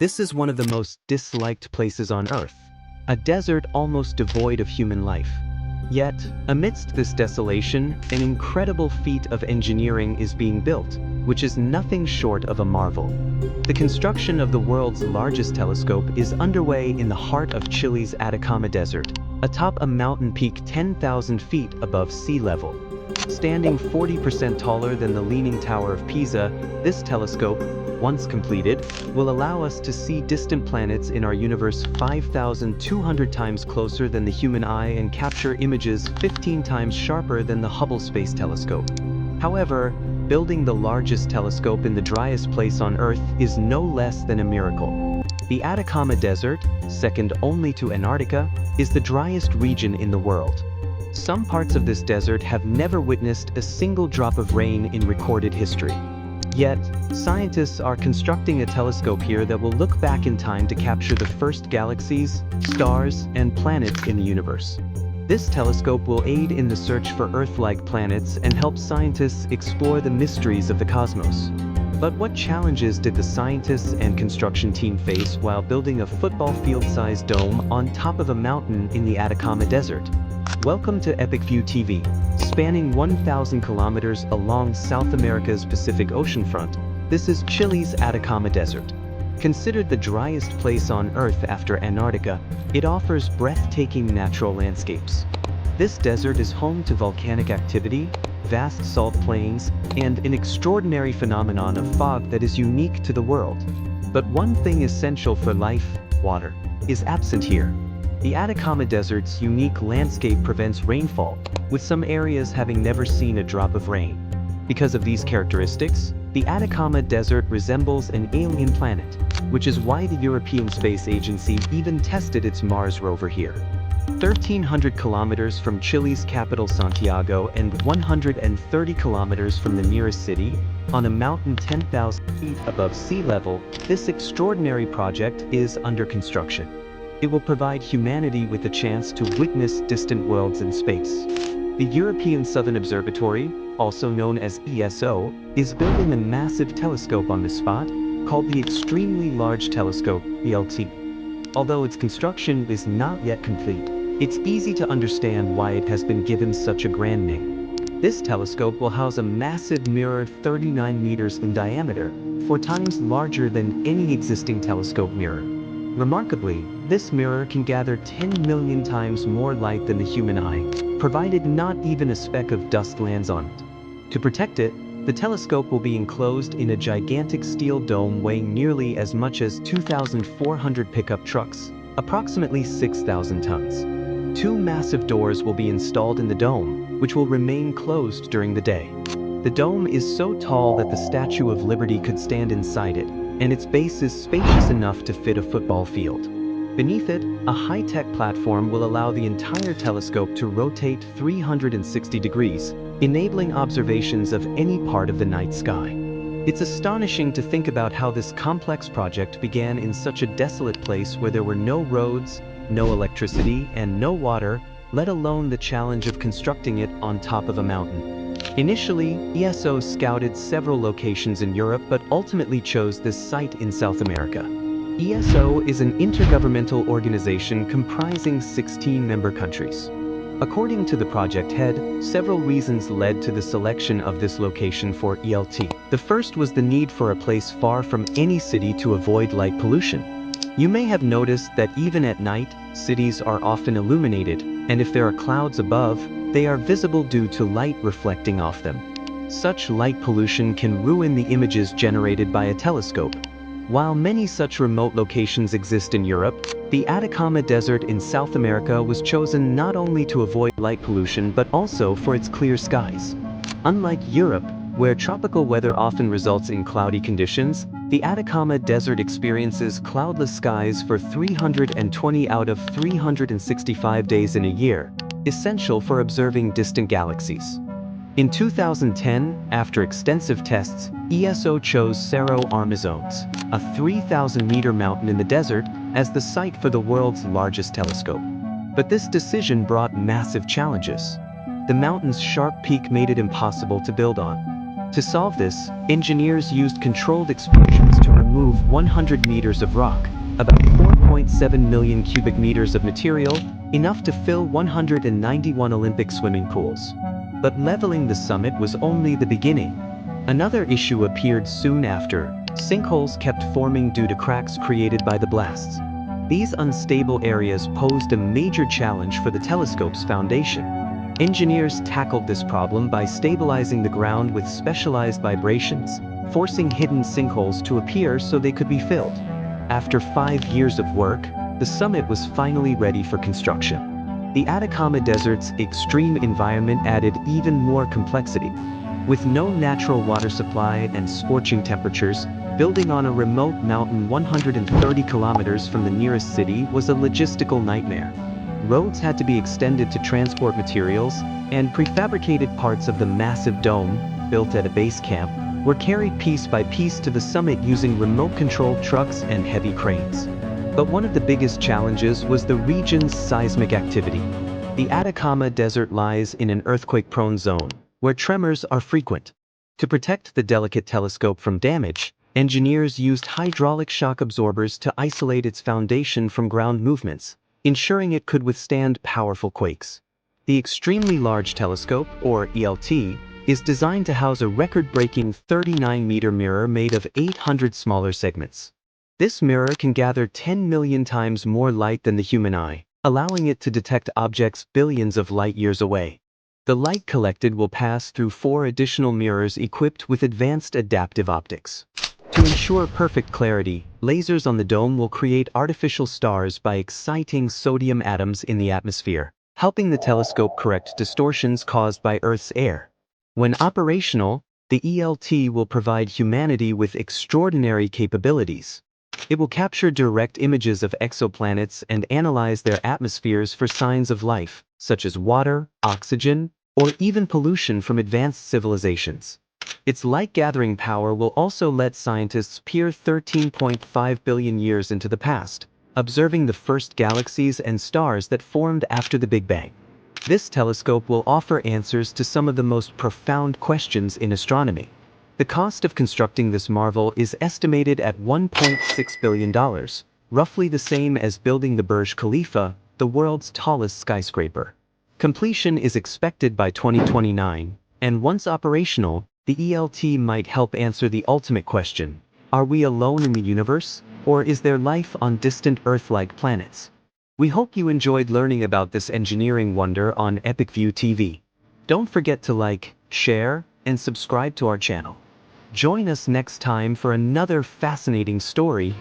This is one of the most disliked places on Earth, a desert almost devoid of human life. Yet, amidst this desolation, an incredible feat of engineering is being built, which is nothing short of a marvel. The construction of the world's largest telescope is underway in the heart of Chile's Atacama Desert, atop a mountain peak 10,000 feet above sea level. Standing 40% taller than the Leaning Tower of Pisa, this telescope, once completed, will allow us to see distant planets in our universe 5,200 times closer than the human eye and capture images 15 times sharper than the Hubble Space Telescope. However, building the largest telescope in the driest place on Earth is no less than a miracle. The Atacama Desert, second only to Antarctica, is the driest region in the world. Some parts of this desert have never witnessed a single drop of rain in recorded history. Yet, scientists are constructing a telescope here that will look back in time to capture the first galaxies, stars, and planets in the universe. This telescope will aid in the search for Earth-like planets and help scientists explore the mysteries of the cosmos. But what challenges did the scientists and construction team face while building a football field-sized dome on top of a mountain in the Atacama Desert? Welcome to Epic View TV. Spanning 1,000 kilometers along South America's Pacific oceanfront, this is Chile's Atacama Desert. Considered the driest place on Earth after Antarctica, it offers breathtaking natural landscapes. This desert is home to volcanic activity, vast salt plains, and an extraordinary phenomenon of fog that is unique to the world. But one thing essential for life, water, is absent here. The Atacama Desert's unique landscape prevents rainfall, with some areas having never seen a drop of rain. Because of these characteristics, the Atacama Desert resembles an alien planet, which is why the European Space Agency even tested its Mars rover here. 1,300 kilometers from Chile's capital Santiago and 130 kilometers from the nearest city, on a mountain 10,000 feet above sea level, this extraordinary project is under construction. It will provide humanity with a chance to witness distant worlds in space. The European Southern Observatory, also known as ESO, is building a massive telescope on this spot, called the Extremely Large Telescope, ELT. Although its construction is not yet complete, it's easy to understand why it has been given such a grand name. This telescope will house a massive mirror 39 meters in diameter, 4 times larger than any existing telescope mirror. Remarkably, this mirror can gather 10 million times more light than the human eye, provided not even a speck of dust lands on it. To protect it, the telescope will be enclosed in a gigantic steel dome weighing nearly as much as 2,400 pickup trucks, approximately 6,000 tons. 2 massive doors will be installed in the dome, which will remain closed during the day. The dome is so tall that the Statue of Liberty could stand inside it, and its base is spacious enough to fit a football field. Beneath it, a high-tech platform will allow the entire telescope to rotate 360 degrees, enabling observations of any part of the night sky. It's astonishing to think about how this complex project began in such a desolate place where there were no roads, no electricity, and no water, let alone the challenge of constructing it on top of a mountain. Initially, ESO scouted several locations in Europe but ultimately chose this site in South America. ESO is an intergovernmental organization comprising 16 member countries. According to the project head, several reasons led to the selection of this location for ELT. The first was the need for a place far from any city to avoid light pollution. You may have noticed that even at night, cities are often illuminated, and if there are clouds above, they are visible due to light reflecting off them. Such light pollution can ruin the images generated by a telescope. While many such remote locations exist in Europe, the Atacama Desert in South America was chosen not only to avoid light pollution but also for its clear skies. Unlike Europe, where tropical weather often results in cloudy conditions, the Atacama Desert experiences cloudless skies for 320 out of 365 days in a year, essential for observing distant galaxies. In 2010, after extensive tests, ESO chose Cerro Armazones, a 3,000-meter mountain in the desert, as the site for the world's largest telescope. But this decision brought massive challenges. The mountain's sharp peak made it impossible to build on. To solve this, engineers used controlled explosions to remove remove 100 meters of rock, about 4.7 million cubic meters of material, enough to fill 191 Olympic swimming pools. But leveling the summit was only the beginning. Another issue appeared soon after. Sinkholes kept forming due to cracks created by the blasts. These unstable areas posed a major challenge for the telescope's foundation. Engineers tackled this problem by stabilizing the ground with specialized vibrations, forcing hidden sinkholes to appear so they could be filled. After 5 years of work, the summit was finally ready for construction. The Atacama Desert's extreme environment added even more complexity. With no natural water supply and scorching temperatures, building on a remote mountain 130 kilometers from the nearest city was a logistical nightmare. Roads had to be extended to transport materials, and prefabricated parts of the massive dome, built at a base camp, were carried piece by piece to the summit using remote-controlled trucks and heavy cranes. But one of the biggest challenges was the region's seismic activity. The Atacama Desert lies in an earthquake-prone zone, where tremors are frequent. To protect the delicate telescope from damage, engineers used hydraulic shock absorbers to isolate its foundation from ground movements, ensuring it could withstand powerful quakes. The extremely large telescope, or ELT, is designed to house a record-breaking 39-meter mirror made of 800 smaller segments. This mirror can gather 10 million times more light than the human eye, allowing it to detect objects billions of light-years away. The light collected will pass through 4 additional mirrors equipped with advanced adaptive optics. To ensure perfect clarity, lasers on the dome will create artificial stars by exciting sodium atoms in the atmosphere, helping the telescope correct distortions caused by Earth's air. When operational, the ELT will provide humanity with extraordinary capabilities. It will capture direct images of exoplanets and analyze their atmospheres for signs of life, such as water, oxygen, or even pollution from advanced civilizations. Its light-gathering power will also let scientists peer 13.5 billion years into the past, observing the first galaxies and stars that formed after the Big Bang. This telescope will offer answers to some of the most profound questions in astronomy. The cost of constructing this marvel is estimated at $1.6 billion, roughly the same as building the Burj Khalifa, the world's tallest skyscraper. Completion is expected by 2029, and once operational, the ELT might help answer the ultimate question: are we alone in the universe, or is there life on distant Earth-like planets? We hope you enjoyed learning about this engineering wonder on Epic View TV. Don't forget to like, share, and subscribe to our channel. Join us next time for another fascinating story